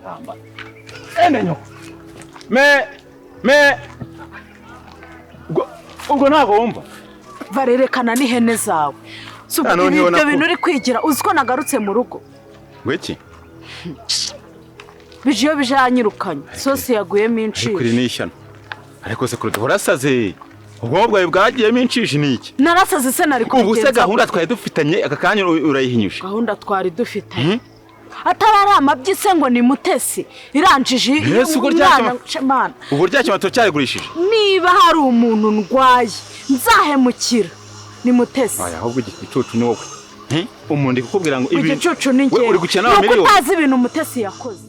ntamba ene nyoko me ubwo ntago wumva barerekana n'ihene zawe ibyo bintu uri kwigira uzi ko nagarutse mu rugo weki bijiyo bijanyirukanye sose yaguyemo inshije kuri nishyano ariko se kuri horasaze ubwo bwawe bwagiyemo inshije niki narasaze se nari kubigenza ubu se gahunda twari dufitanye aka kanya urayihinyuje gahunda twari dufitanye atarari amabyise ngo ni mutesi iranjije ubu ryacyo cyarigurishije niba hari umuntu ndwaye nzahemukira ni mutesi ahubwo igicucu ni wowe umuntu kukubwira ngo ibi igicucu ni ngewe uri gukina na miliyoni utazi ibintu mutesi yakoze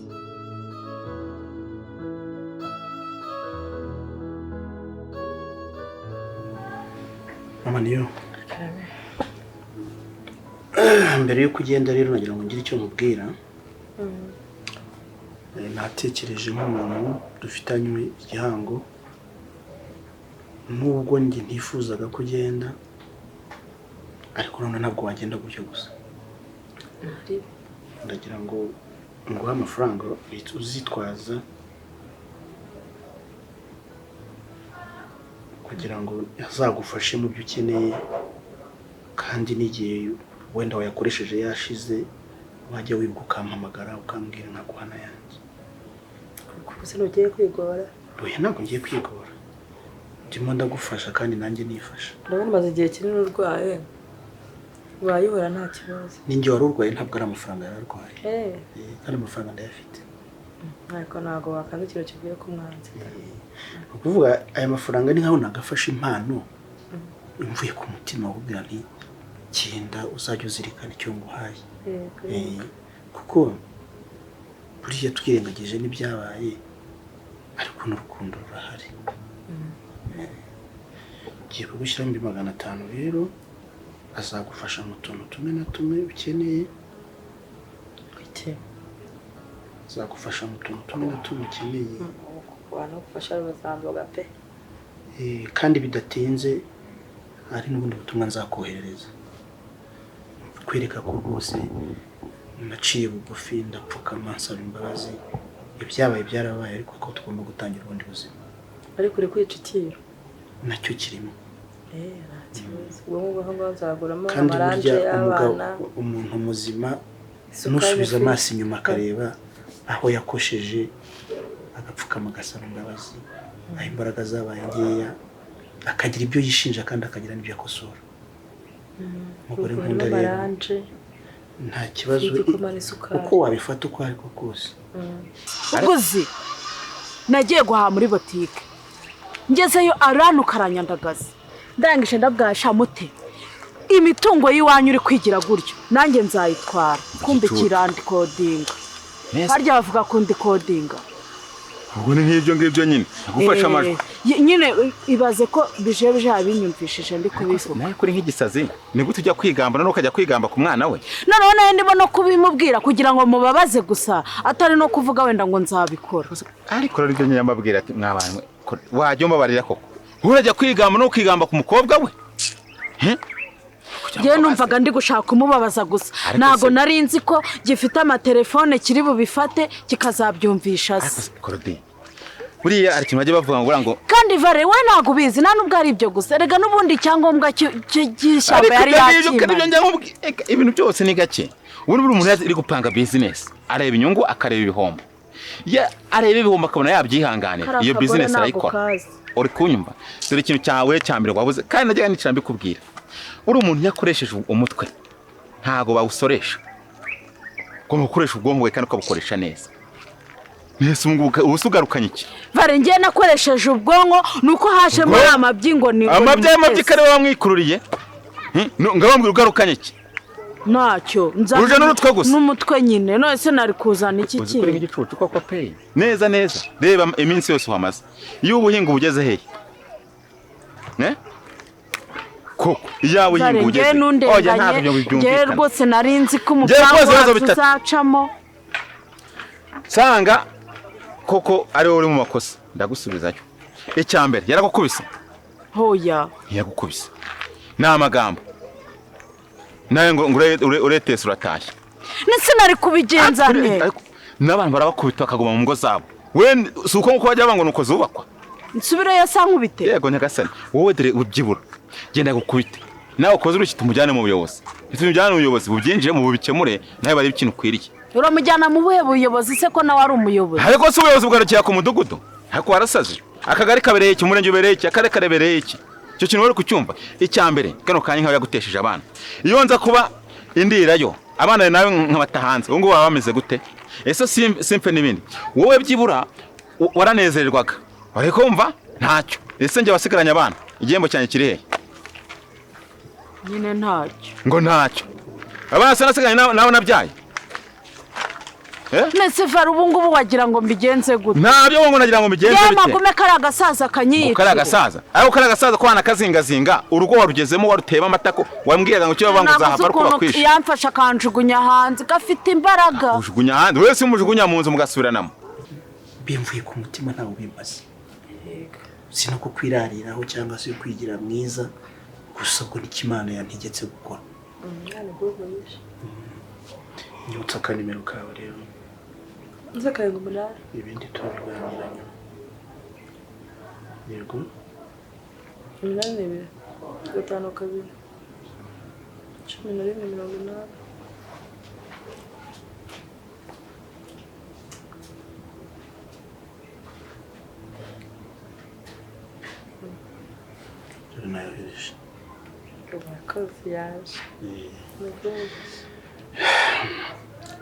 mama niyo mbere yo kugenda rero nagira ngo ngire icyo mubwira natekereje nk'umuntu dufitanywe igihango nubwo njye ntifuzaga kugenda ariko none ntabwo wagenda gutyo gusa ndagira ngo nguhe amafaranga uzitwaza kugira ngo azagufashe mu byo ukeneye kandi n'igihe wenda wayakoresheje yashize wajya wibuka ukampamagara ukambwira nkaguhana yanjye kuko se nugiye kwigora oya ntabwo ngiye kwigora ndimo ndagufasha kandi nanjye nifasha ndabona maze igihe kinini urwaye wayihora nta kibazo ninjye wari urwaye ntabwo ari amafaranga yararwaye kandi amafaranga ndayafite ariko ntabwo wakanze ikiro kivuye ku mwanzi ukuvuga aya mafaranga ni nkaho nagafashe impano imvuye ku mutima wubwira nti genda uzajya uzirikana icyo nguhaye kuko buriya twirengagije n'ibyabaye ariko n'urukundo rurahari ngiye kugushyiraho 500 rero azagufasha mu tuntu tumwe na tumwe ukeneye azagufasha mu tuntu tumwe na tumwe ukeneye wanagufasha bazamboga pe kandi bidatinze hari n'ubundi butumwa nzakoherereza kwereka ko rwose naciye bugufi ndapfukama nsaba imbabazi ibyabaye byarabaye ariko ko tugomba gutangira ubundi buzima ariko uri kwica ikiro nacyo kirimo ubu ngo nzaguramo amaranje y'abana umuntu muzima nusubiza amaso inyuma akareba aho yakosheje agapfukama agasaba imbabazi aho imbaraga zabaye ngeya akagira ibyo yishinja kandi akagira n'ibyo akosora umugore nkunda rero nta kibazo uko wabifata uko ariko kose uguzi nagiye guhaha muri botike ngezeyo aranuka aranyandagaza ndangije ndabwasha mute imitungo y'iwanyu uri kwigira gutyo nanjye nzayitwara kumbe kirandikodinga harya bavuga kundi kodinga ubwo ni nk'ibyo ngibyo nyine gufasha amajwi nyine ibaze ko bije abinyumvishije ndi kubivuga nayo kuri nk'igisazi ni gute ujya kwigamba none ukajya kwigamba ku mwana we none ndimo no kubimubwira kugira ngo mubabaze gusa atari no kuvuga wenda ngo nzabikora ariko rero ibyo nyine mbabwira ati mwabana wajya umbabarira koko urajya kwigamba no kwigamba ku mukobwa we Njye numvaga ndi gushaka kumubabaza gusa nago nari nzi ko gifite amatelefone kiri bubifate kikazabyumvisha se buriya ari kimwe bavuga ngo kandi vare we nago bizi nta nubwo ari ibyo gusa rega nubundi cyangombwa cy'ishyamba yari yakimba ibintu byose ni gake ubu buri muntu iri gupanga business areba inyungu akareba ibihombo ya areba ibihombo akabona yabyihanganira iyo business arayikora uri kunyumva dore ikintu cyawe cyambere wabuze kandi najyaga nicira mbikubwira uri umuntu yakoresheje umutwe ntago bawusoresha ko mukoresha ubwonko we kandi ukabukoresha neza nese ubusugarukanye iki vare ngiye nakoresheje ubwonko nuko hajemo amabyingo ni amabyi kare bamwikururiye ngabambwira ugarukanye iki ntacyo uje n'urutwe gusa n'umutwe nyine none se nari kuzana iki kintu kuri igicucu koko pay neza reba iminsi yose uhamaze iyo ubuhinga ubugeze hehe koko iyawe uhinga ugeze oya ntabyo byumvikana rwose nari nzi ko umupango uzacamo sanga koko ari wowe uri mu makosa ndagusubizayo icyambere yaragukubise hoya yagukubise n'amagambo nawe ngo uretese uratashye nese nari kubigenza nte n'abantu barabakubita bakaguma mu ngo zabo we si uko nguko bajya banga nuko zubakwa nsubireyo sa nkubite yego nyagasani wowe dore ubyibura genda gukubite nawe ukoze urukita umujyane mu buyobozi tumujyane mu buyobozi bubyinjire mu bubikemure nawe bari ikintu kwiriye uramujyana mu buhe buyobozi se ko nawe ari umuyobozi ariko se ubuyobozi bwarukiye ku mudugudu ariko warasaze akagari kabereye iki umurenge ubereye iki akarere karebereye iki icyo kintu wari kucyumva icyambere kano kanya nkaho yagutesheje abana iyo nza kuba indirayo abana nawe nkabata hanze ubu ngubu baba bameze gute ese simpe n'ibindi wowe byibura waranezererwaga wari kumva ntacyo ese njye wasigaranye abana igihembo cyanjye kiri hehe nyine ntacyo ngo ntacyo abana se nasigaranye nawe nabyaye nese vara ubu ngubu wagira ngo mbigenze gute ntabyo ngo nagira ngo mbigenze bite magume kari agasaza kanyica kari agasaza ariko kari agasaza ko wana kazingazinga urugo warugezemo waruteba amatako wambwiraga ngo cyo bavanga uzahava ariko bakwisha yamfasha kanjugunya hanze gafite imbaraga ujugunya hanze wese umujugunya mu nzu mugasubiranamo bimvuye ku mutima ntawe bimaze sino ko kwirariraho cyangwa se kwigira mwiza gusa ko n'ikimana yantegetse gukora nyutsa kanimero kawe rero nza kayengo munara ibindi tubirwaniranye yego 8 gatano kabiri 11 nayohereje akazi yaje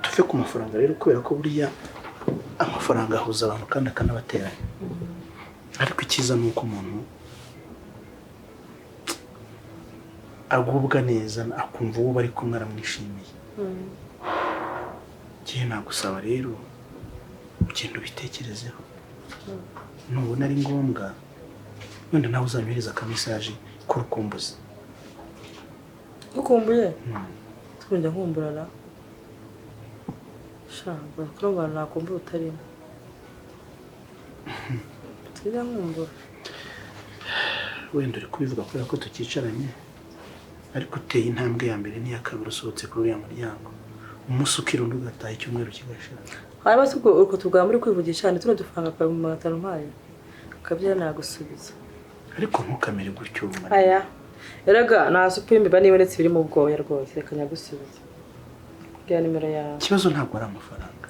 tuve ku mafaranga rero kubera ko buriya amafaranga ahuza abantu kandi akanabateranya ariko icyiza ni uko umuntu agubwa neza akumva uwo bari kumwe aramwishimiye gihe nagusaba rero ugenda ubitekerezeho nubona ari ngombwa wenda nawe uzanyohereza akamesaje k'urukumbuzi ukumbuye twenda nkumburana shamba kurobana nakumbura utarimo twenda nkumbura wenda uri kubivuga kubera ko tukicaranye ariko uteye intambwe ya mbere n'iya kabiri usohotse kuri uriya muryango umunsi ukirundi ugataha icyumweru kigashira hanyuma se ubwo tugwa muri kwivugisha ni tuno dufanga kwa 500 mpaye kabyara nagusubiza ariko ntukamere gutyo aya eraga nasupa imbiba nibonetse biri mu bwoya rwose reka nyagusubiza bya nimero yawe ikibazo ntabwo ari amafaranga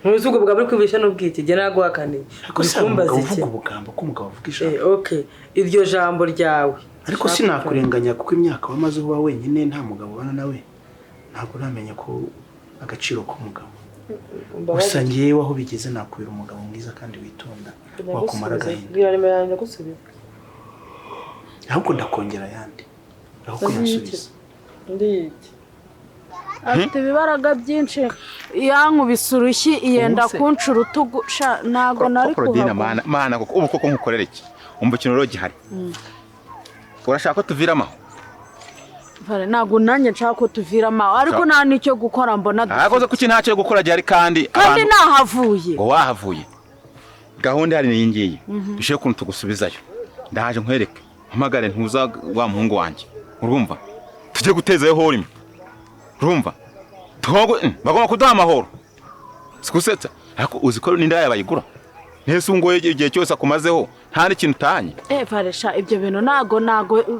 ntuzi ubwo bwa muri kwivugisha n'ubwite jye naguhakaniye kumbaza iki ubugambo ko umugabo avuga ijambo okay iryo jambo ryawe ariko sinakurenganya kuko imyaka wamaze uba wenyine nta mugabo ubana nawe ntabwo uramenya ko agaciro k'umugabo gusa ngewe aho bigeze nakubira umugabo mwiza kandi witonda wakumara agahinda bya nimero yawe ndagusubiza ahubwo ndakongera ayandi aho kuyasubiza ndiki afite ibibaraga byinshi yankubise urushyi iyenda kunca urutugu ntago nari kuhabona mana koko ubu koko nkukorera iki umva ikintu rero gihari urashaka ko tuviramo ntago nanjye nshaka ko tuviramo ariko nta n'icyo gukora mbona akoze kuki ntacyo gukora gihari kandi nahavuye ngo wahavuye gahunda hari niyi ngiyi dushaka ukuntu tugusubizayo ndaje nkwereke mpamagare ntuza wa muhungu wanjye urumva tujye gutezayo horimo urumva bagomba kuduha amahoro sikusetsa ariko uzi ko n'inda yabayigura nese ngo igihe cyose akumazeho nta n'ikintu utanye varesha ibyo bintu nago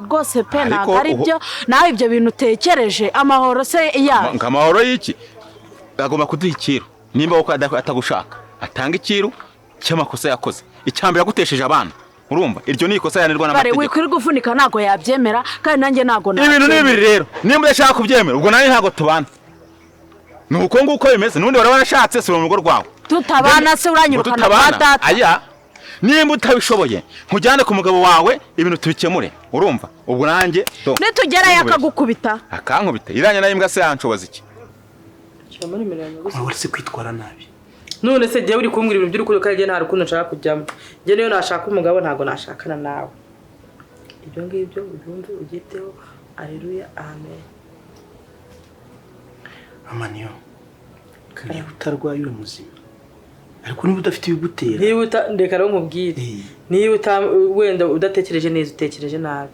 rwose pe ntago ari byo nawe ibyo bintu utekereje amahoro se yawe amahoro y'iki agomba kuduha ikiru nimba uko atagushaka atanga ikiru cy'amakosa yakoze icyambere yagutesheje abana urumva iryo ni ikosa yanirwa n'amategeko wikwiri gufunika nago yabyemera kandi nanjye nago ibintu n'ibiri rero nimba udashaka kubyemera ubwo nanjye ntago tubana nuko nguko bimeze nundi warabashatse sura mu rugo rwawe tutabana se uranyirukana kwa data aya nimba utabishoboye nkujyane ku mugabo wawe ibintu tubikemure urumva ubwo nanjye nitugera yakagukubita akankubita iranye nayo imbwa se yanshoboza iki cyamara nimero yawe gusa uretse kwitwara nabi none se jyewe uri kumbwira ibintu by'urukundo kandi nta rukundo nshaka kujyamo jye niyo nashaka umugabo ntago nashakana nawe ibyo ngibyo ubyumve ugiteho aleluya amen amaniyo niba utarwaye uri muzima ariko niba udafite ibigutera niba ndeka rero nkubwire niba wenda udatekereje neza utekereje nabi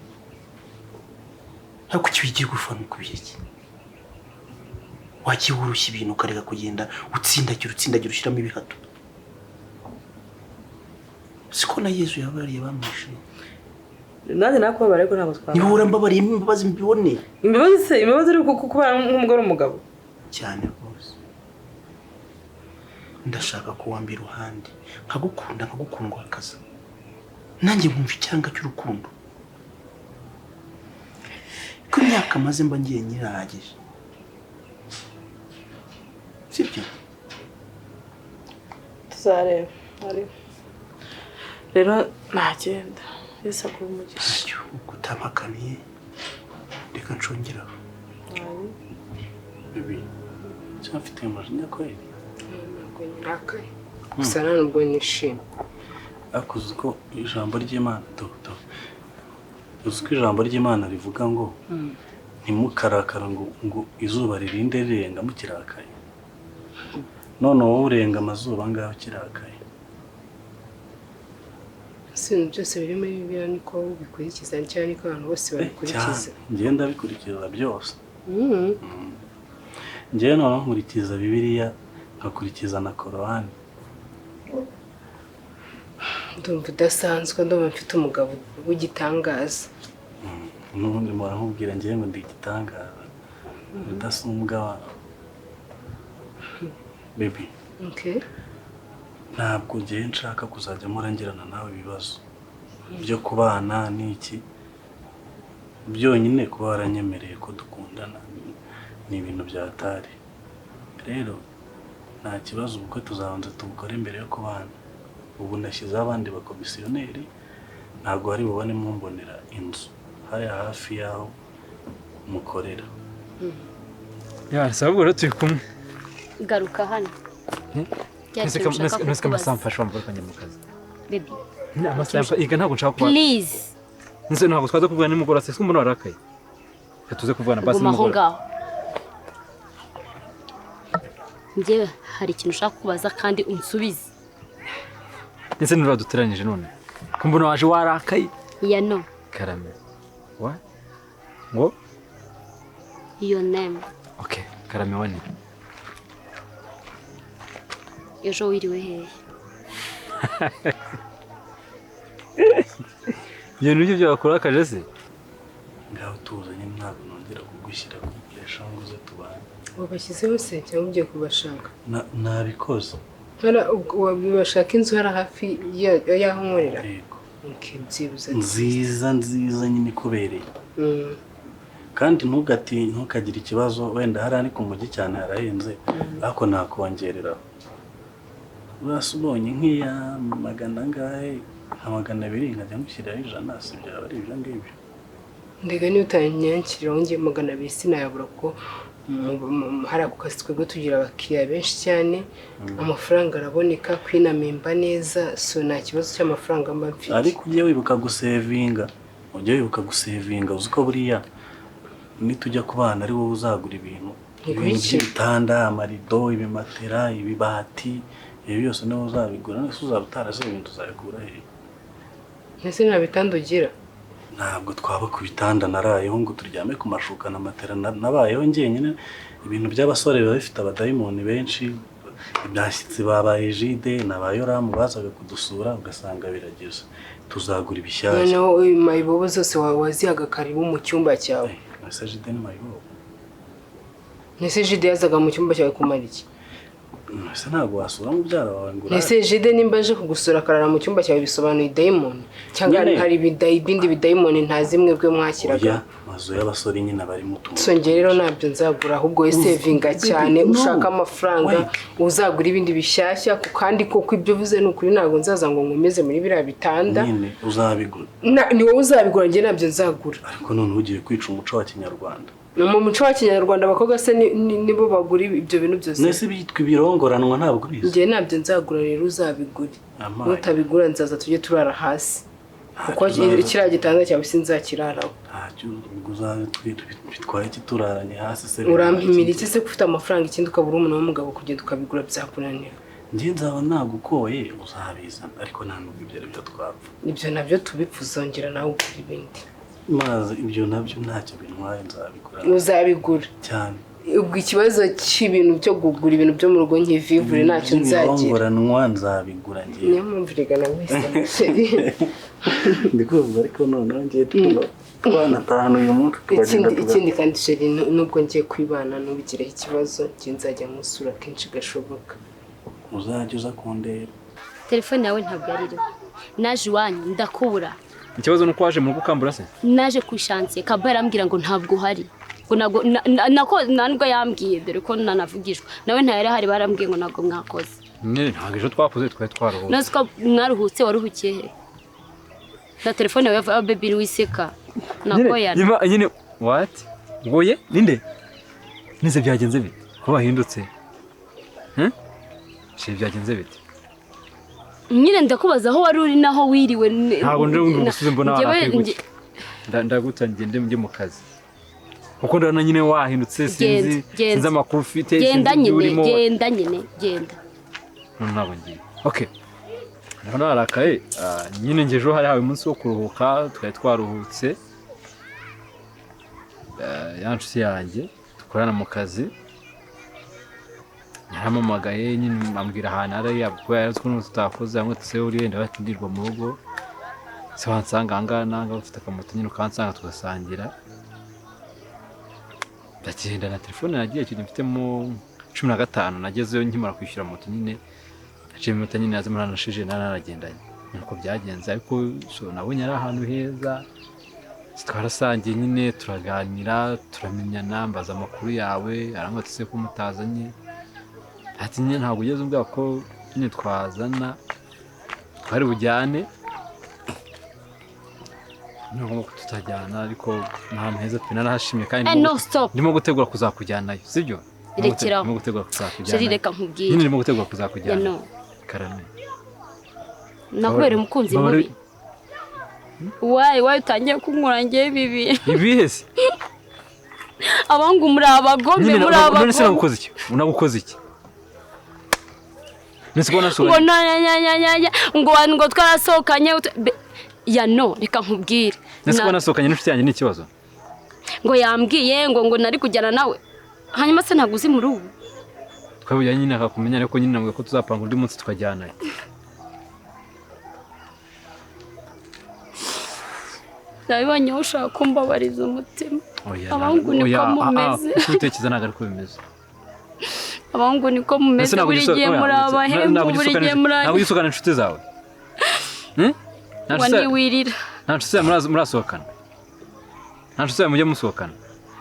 ariko kibigiye gufana ukubye iki wagiye urushya ibintu ukareka kugenda utsindagira ushyiramo ibihato. Siko na Yesu yabariye bamwishe. nanjye nakubabara ariko ntabwo twaba niba urambabariye imbabazi mbibone. Imbabazi ari kuba nk'umugore umugabo cyane rwose. Ndashaka kuwamba iruhande nkagukundwa akaza nanjye nkumva icyanga cy'urukundo ko imyaka maze mba ngiye nyirahagije, sibyo? tuzareba rero nagenda Yesu akuba umugisha. Utamakaniye reka nshongeraho. Bibi cyafite amajinya kweli. Nakaye gusa nubwo nishimye. Akuzi ko ijambo ry'Imana uzi ko ijambo ry'Imana rivuga ngo ntimukarakara ngo izuba ririnde rirenga mukirakaye. None wowe urenga amazuba ngaho kirakaye. Sinzi byose biri muri Bibiliya niko ubikurikiza cyane niko abantu bose babikurikiza. Ngenda bikurikiza byose. Ngiye noneho nkurikiza Bibiliya nkakurikiza na Korani. Ndumva udasanzwe, ndumva mfite umugabo w'igitangaza. N'ubundi mpora nkubwira ngiye ngo ndi igitangaza udasumbwa wa baby. Okay. Ntabwo ngiye nshaka kuzajya murangirana nawe ibibazo byo kubana n'iki. Byonyine kuba waranyemereye ko dukundana ni ibintu byatari. Rero nta kibazo ubwo tuzabanza tubukore mbere yo kubana. Ubu nashyize abandi bakomisiyoneri ntabwo ari bubone mumbonera inzu haya hafi yaho mukorera. Sabwo rero turi kumwe. Garuka hano. Nese kamasamfasha wamburukanye mu kazi. Baby. Amasamfa iga ntabwo nshaka kuba. Please. Nse ntabwo twaza kuvugana nimugora se umuntu warakaye. Tuze kuvugana basi nimugora. Njyewe hari ikintu ushaka kubaza kandi unsubize. Nse nura duteranije none. Kumbona waje warakaye. Ya no. Karame. What? Ngo? Your name. Okay, Karame wani. Ejo wiriwe hehe? Ibintu byo bakora akaje se? Ngaho tuzanye ntabwo nongera kugushyira ku pressure ngo uze tubane. Wabashyizeho se cyangwa ugiye kubashaka? Nabikoze. Wabashaka inzu hari hafi y'aho nkorera? Yego. Nziza nyine kubereye. Kandi ntukagire ikibazo wenda hari ari ku mujyi cyane harahenze ariko nakongereraho. Urasubonye nk'iya magana ngahe nka 200 nkajya ngushyiraho 100 si byaba ari ibyo ngibyo. Ndega niyo utanyankiriraho ngiye 200 sinayabura ko hari ako kazi twebwe tugira abakiriya benshi cyane, amafaranga araboneka kwinamemba neza, so nta kibazo cy'amafaranga mba mfite. Ariko ujye wibuka gusevinga, uzi ko buriya nitujya kubana ari wowe uzagura ibintu by'ibitanda, amarido, ibimatera, ibibati, ibi byose niwe uzabigura. Nese uzaba utarase ibintu uzabigura he? Nese nta bitanda ugira? Ntabwo twaba ku bitanda narayeho ngo turyame ku mashuka na matera nabayeho ngenyine. Ibintu by'abasore biba bifite abadayimoni benshi, ibyashyitsi babaye Jide n'abayoramu bazaga kudusura ugasanga birageze. Tuzagura ibishyashya. Noneho mayibobo zose wazihaga karibu mu cyumba cyawe. Nese Jide ni mayibobo. Nese Jide yazaga mu cyumba cyawe kumara iki? Nese ntabwo wasura mu byara wawe ngo. Nese Jide nimba aje kugusura akarara mu cyumba cyawe bisobanuye dayimoni cyangwa hari ibindi bidayimoni ntazimwe bwe mwakiraga? Mazu y'abasore nyine bari mu tuntu. Songe rero nabyo nzagura ahubwo sevinga cyane ushaka amafaranga uzagura ibindi bishyashya kandi koko ibyo vuze n'ukuri ntabwo nzaza ngo nkomeze muri biriya bitanda. Nyine uzabigura. Ni wowe uzabigura nge nabyo nzagura. Ariko none ugiye kwica umuco wa Kinyarwanda. Mu muco wa Kinyarwanda abakobwa se nibo bagura ibyo bintu byose. Nese bitwa ibirongoranwa ntabwo bizi. Nge nabyo nzagura rero uzabigura. Nutabigura nzaza tujye turara hasi. Kuko kiriya gitanda cyawe sinzakiraraho. Bitwaye kituraranye hasi se. Urampimira iki se ufite amafaranga ikindi ukabura umuntu w'umugabo kugenda ukabigura byakunanira? Nge nzaba nagukoye uzabizana ariko nta nubwo ibyo byo twapfa. Ibyo nabyo tubipfuzongera nawe ugura ibindi. Maze ibyo nabyo ntacyo bintwaye nzabigura. Uzabigura cyane. ubwo ikibazo cy'ibintu byo kugura ibintu byo mu rugo nk'ivivure ntacyo nzagira nzabigura ngiye niyo mpamvu rigana wese ndikuvuga ariko noneho ngiye twanatahana uyu munsi ikindi kandi sheri nubwo ngiye kwibana nubigireho ikibazo ngiye nzajya musura kenshi gashoboka uzajya uza kundeba telefone yawe ntabwo yaririho naje iwanyu ndakubura ikibazo nuko waje mu rugo ukambura se naje kwishansiye kaba yarambwira ngo ntabwo uhari ngo nako ntabwo yambwiye dore ko nanavugishwa nawe ntayari hari barambwiye ngo ntabwo mwakoze ntabwo ejo twakoze twari twaruhutse nazo ko mwaruhutse waruhukiye he na telefone yawe ya baby wiseka nako yana nyine what ngoye ninde nize byagenze bite ko bahindutse byagenze bite nyine ndakubaza aho wari uri naho wiriwe ntabwo ndi gusubiza mbona warakwiguye ndaguta ngende mujye mu kazi kuko ndabona nyine wahindutse sinzi amakuru ufite genda nyine ntabwo ngiye okay ndabona warakaye nyine ngejo hari hawe umunsi wo kuruhuka twari twaruhutse yancuti yanjye dukorana mu kazi yaramamagaye nyine ambwira ahantu ari yabwo yazi ko tutakoze hamwe tuse uri wenda batindirwa mu rugo se wansanga ahangaha nanga ufite akamoto nyine ukansanga tugasangira ndagenda na telefone nagiye kintu mfitemo 15 nagezeyo nkimara kwishyura moto nyine naciye moto nyine yaze muranashije naragendanye nuko byagenze ariko so nabonye ari ahantu heza twarasangiye nyine turaganira turamenyana mbaza amakuru yawe arangotse ko mutazanye ati nyine ntabwo ugeze umbwira ko nyine twazana twari bujyane nubwo tutajyana ariko nta heza pe narahashimye kandi ndimo gutegura kuzakujyanayo sibyo ndimo gutegura kuzakujyana reka nkubwire nyine ndimo gutegura kuzakujyana karame nakubera umukunzi mubi wayi utangiye kunkurangiye bibi ibihese abangu muri abagome muri abagome none se nagukoze iki unagukoze iki ngo twarasohokanye ya no reka nkubwire nese ko nasohokanye n'inshuti yanjye n'ikibazo ngo yambwiye ngo nari kujyana nawe hanyuma se ntaguzi muri ubu twabujyanye nyine akakumenya ariko nyine nabwo ko tuzapanga undi munsi tukajyana nabibonye ushaka kumbabariza umutima abangu niko mumeze utekereza ntabwo ariko bimeze abangu niko mumeze buri gihe muri abahembu buri gihe muri ntabwo gisukana inshuti zawe wani wirira nta nshuti zawe murasohokana nta nshuti zawe mujya musohokana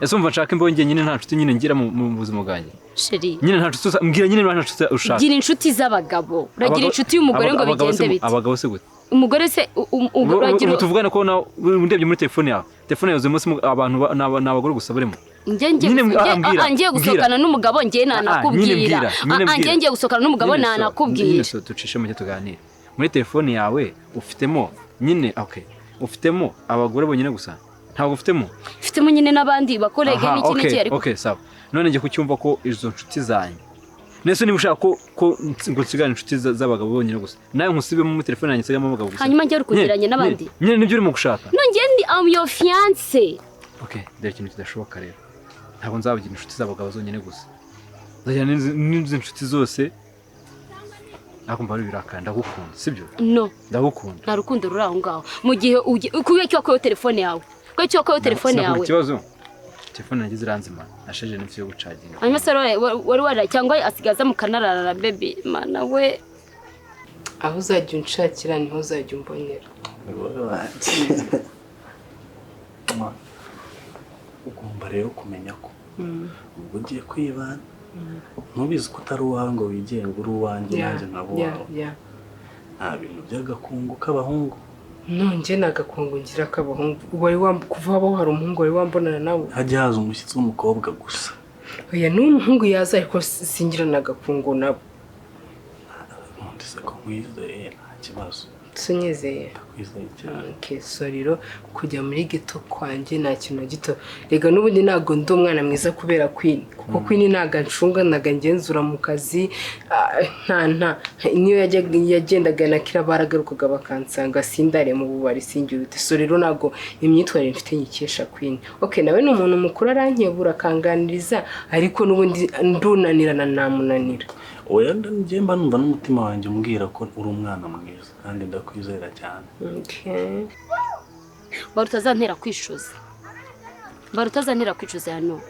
ese umva nshaka imbohe njye nyine nta nshuti nyine ngira mu buzima bwanjye sheri nyine nta nshuti mbwira nyine nta nshuti ushaka gira inshuti z'abagabo uragira inshuti y'umugore ngo bigende bite abagabo se gute umugore se uragira tuvugana ko ndebye muri telefone yawe yuzuyemo abantu n'abagore gusa barimo ngiye gusohokana n'umugabo ngiye nanakubwira ngiye gusohokana n'umugabo nanakubwira ducishe mu cyo tuganira muri telefone yawe ufitemo nyine okay ufitemo abagore bonyine gusa ntabwo ufitemo nyine n'abandi bakorege n'iki n'iki ariko okay sawa none ngiye kucyumva ko izo nshuti zanjye nese niba ushaka ko ngo nsigane inshuti z'abagabo bonyine gusa nawe nkusibemo muri telefone yanjye nsigamo abagabo gusa hanyuma njye urukugiranye n'abandi nyine nibyo urimo gushaka no njye ndi am your fiance okay dore ikintu kidashoboka rero ntabwo nzabugira inshuti z'abagabo zonyine gusa nzajyana n'izi inshuti zose nakumva ari birakanda ndagukunda sibyo no ndagukunda nta rukundo ruri aho ngaho mu gihe kuye cyo ko telefone yawe kuye cyo ko telefone yawe ikibazo telefone yanjye ziranzima nasheje n'imfi yo gucaginga hanyuma se wari cyangwa asigaza mu kanarara baby mana we aho uzajya unshakira niho uzajya umbonera ugomba rero kumenya ko ubwo ugiye kwibana ntubizi ko utari uwawe ngo wigenga uri uwanjye nanjye nkaba uwawe nta bintu by'agakungu k'abahungu nonge nagakungu ngira k'abahungu kuva abaho hari umuhungu wari wambonana nawe hajya haza umushyitsi w'umukobwa gusa oya n'umuhungu yaza ariko singira nagakungu nabo ntundi se ko nkwizeye nta kibazo tunyizeye kwizeye cyane. Soriro kujya muri gito kwanjye nta kintu gito rega n'ubundi ntago ndi umwana mwiza kubera Queen kuko Queen ntago ncunga naga ngenzura mu kazi nta niyo yagendaga na kira baragarukaga bakansanga sindare mu bubari sinjyute Soriro ntago imyitwarire mfite nyikesha Queen okay nawe ni umuntu mukuru arankebura kanganiriza ariko n'ubundi ndunanirana namunanira oya njye mba numva n'umutima wanjye umbwira ko uri umwana mwiza kandi ndakwizera cyane. okay barutazantera kwicuza hano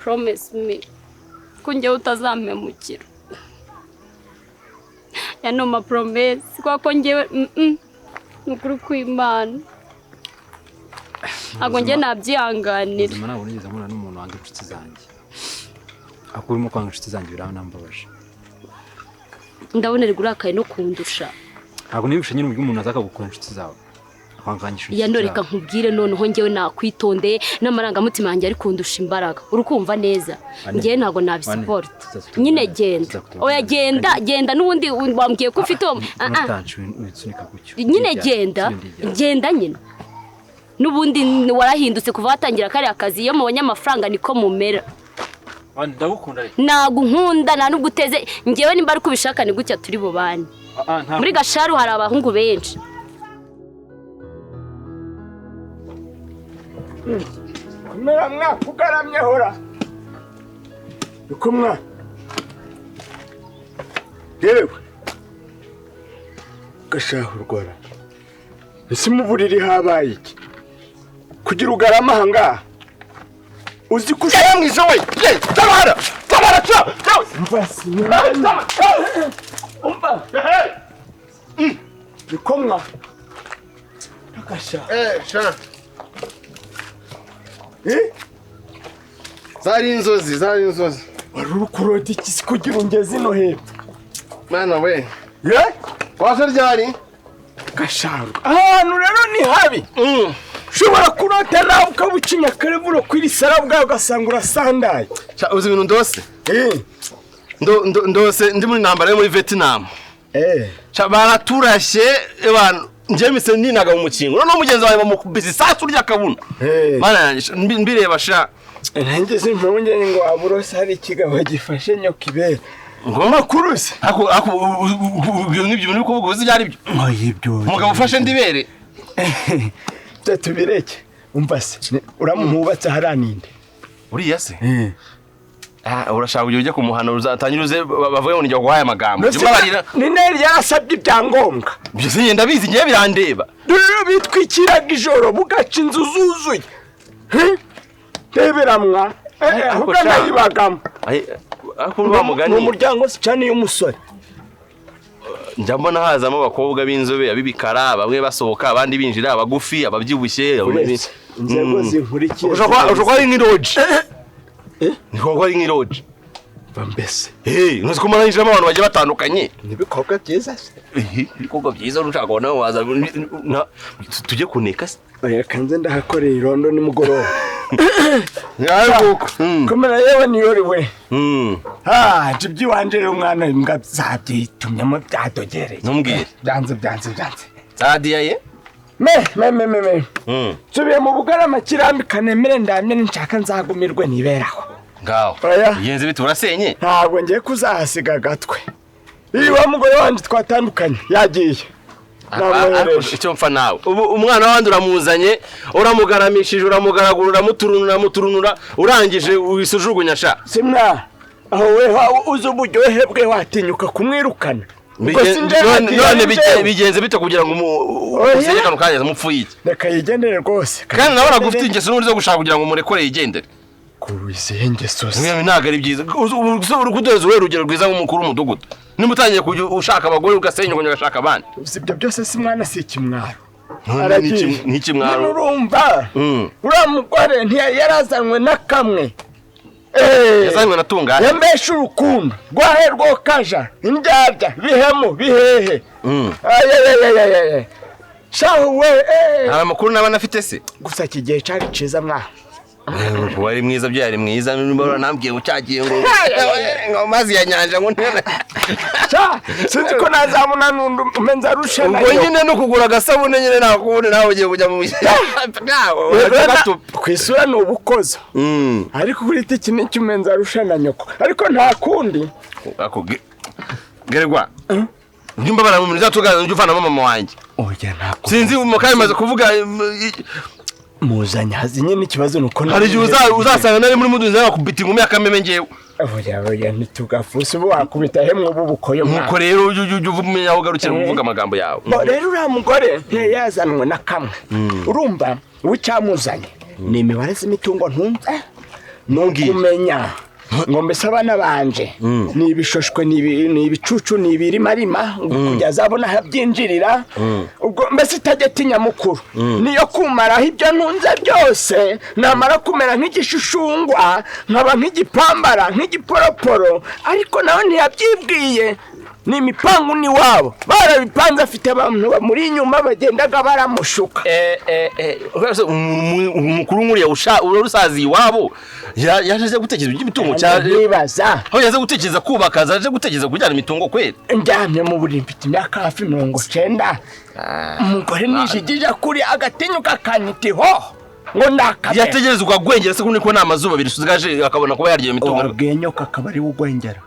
promise me ko njye utazampemukira yano ma promise ko njyewe nukuri kw'Imana ago njye nabyihanganira ntabwo nigeze nkura n'umuntu wanga inshuti zanjye akurimo kwanga inshuti zanjye biranambabaje ndabona rigurakaye no kundusha ntabwo nibishe nyine uburyo umuntu azaka gukora inshuti zawe akwanganyisha yanoreka nkubwire noneho njyewe nakwitondeye n'amarangamutima yanjye ari kundusha imbaraga urukumva neza njyewe ntabwo nabisupport nyine genda oya genda n'ubundi wambwiye ko ufite nyine genda nyine n'ubundi warahindutse kuva watangira kariya kazi iyo mubonye amafaranga niko mumera ndagukunda ntago nkunda nta nubwo uteze njyewe nimba ari kubishaka ni gutya turi bubane muri Gasharu hari abahungu benshi kumera mwakugaramye hora ukumwa yewe Gasharu rwara ese mu buriri habaye iki kugira ugarama hanga uzi kushaya mwizo we tabara cha mbasi umba bikomwa Gasha sha zari inzozi warukurota iki kugira ungeze no hepfo mana we waje ryari Gasharu ahantu rero ni habi shobora kurota nawe ukabucinya kareburo kwiri sarabwa ugasanga urasandaye uzi ibintu ndose ndose ndi muri ntambara yo muri Vietnam baraturashye abantu njye mise ninaga mu mukingo no mugenzi wawe bamukubise sasu rya kabuno mana mbireba sha nanjye simvunye ngo aburose hari ikigabo gifashe nyoka ibere ngoma kuruse ibyo niko buguzi byari byo nk'ibyo umugabo ufashe ndibere tubireke umva se uramuhubatse haraninde uriya se urashaka ujye kumuhana uzatangiruze bavuye ngo njya guhaya amagambo ni neri yarasabye ibyangombwa byose ngenda bizi ngiye birandeba rero bitwikiraga ijoro bugaca inzu zuzuye ndeberamwa ahubwo nayibagamo mu muryango se cyane y'umusore njya mbona hazamo abakobwa b'inzobe abibikara bamwe basohoka abandi binjira abagufi ababyibushye inzego zinkurikiye ushobora ari nk'iroji niko ari nk'iroji mbese ntuzi ko maranyijemo abantu bagiye batandukanye n'ibikobwa byiza se ibikobwa byiza ushaka kubona waza tujye kuneka se reka nze ndahakorera irondo nimugoroba komera yewe niyoriwe jibyi wanje rero umwana imbwa zabyitumyemo byadogereye ntumbwire byanze zadiyaye me tubiye mu Bugarama kirambi kanemere ndamye nshaka nzagumirwe niberaho ngaho yenze bitu urasenye ntabwo ngiye kuzahasiga gatwe iwa mugore wanje twatandukanye yagiye icyo mfa nawe ubu umwana wandi uramuzanye uramugaramishije uramugaragura uramuturunura urangije wisujugunya sha simwa aho we uzi uburyohe bwe watinyuka kumwirukana none bigenze bito kugira ngo usenge kano kanya mupfuye iki reka yigendere rwose kandi nawe aragufite ingeso n'uri zo gushaka kugira ngo murekore yigendere kubize ingeso se mwe ntago ari byiza uri kudeza urugero rwiza nk'umukuru w'umudugudu nimutangiye kujya ushaka abagore ugasenya ngo ugashaka abandi ibyo byose si mwana si ikimwaro n'ikimwaro urumva uriya mugore yarazanwe na kamwe yazanywe na tungane yambesha urukundo rwahe rwokaja indyarya bihemu bihehe shahu we nta makuru n'abana afite se gusa iki gihe cari ciza mwaho wari mwiza byari mwiza nambwiye ngo cyagiye ngo mazi ya nyanja ngo sinzi ko nazabona n'undi umenza arusha ubwo nyine no kugura agasabune nyine nakubone nawe ugiye kujya mu ku isura ni ubukoza ariko kuri iki ni cyo umenza arusha na nyoko ariko nta kundi gerwa njumba bara mu nzatugana njuvana mama wanjye oya ntabwo sinzi umukaye maze kuvuga muzanya hazi nyine ikibazo nuko hari uzasanga nari muri mudunza yakubita ingumi yakameme ngewe oya ntitugafusa ubu wakubita hemwe ubu bukoyo nuko rero ujye uvumenya aho ugarukira kuvuga amagambo yawe rero uriya mugore ntiyazanwe na kamwe urumva ucyamuzanye ni imibare z'imitungo ntunze nukumenya ngo mbese abana banje ni ibishoshwe ni ibicucu ni ibirimarima kujya azabona habyinjirira ubwo mbese itageti nyamukuru niyo kumaraho ibyo ntunze byose namara kumera nk'igishushungwa nkaba nk'igipambara nk'igiporoporo ariko nawe ntiyabyibwiye ni imipangu ni wabo barabipanze afite abantu bamuri inyuma bagendaga baramushuka umukuru nkuriya urusazi iwabo yaje gutekereza iby'imitungo nibaza aho yaje gutekereza kubaka aje gutekereza kujyana imitungo kwera njyamye mu buri mfite imyaka hafi 90 umugore nijigije kuri agatinyuka kanyitiho ngo ndakabe yategereza ukagwengera se ko niko namazuba birisugaje akabona kuba yaryo imitungo ubwenyo kakaba ari ugwengera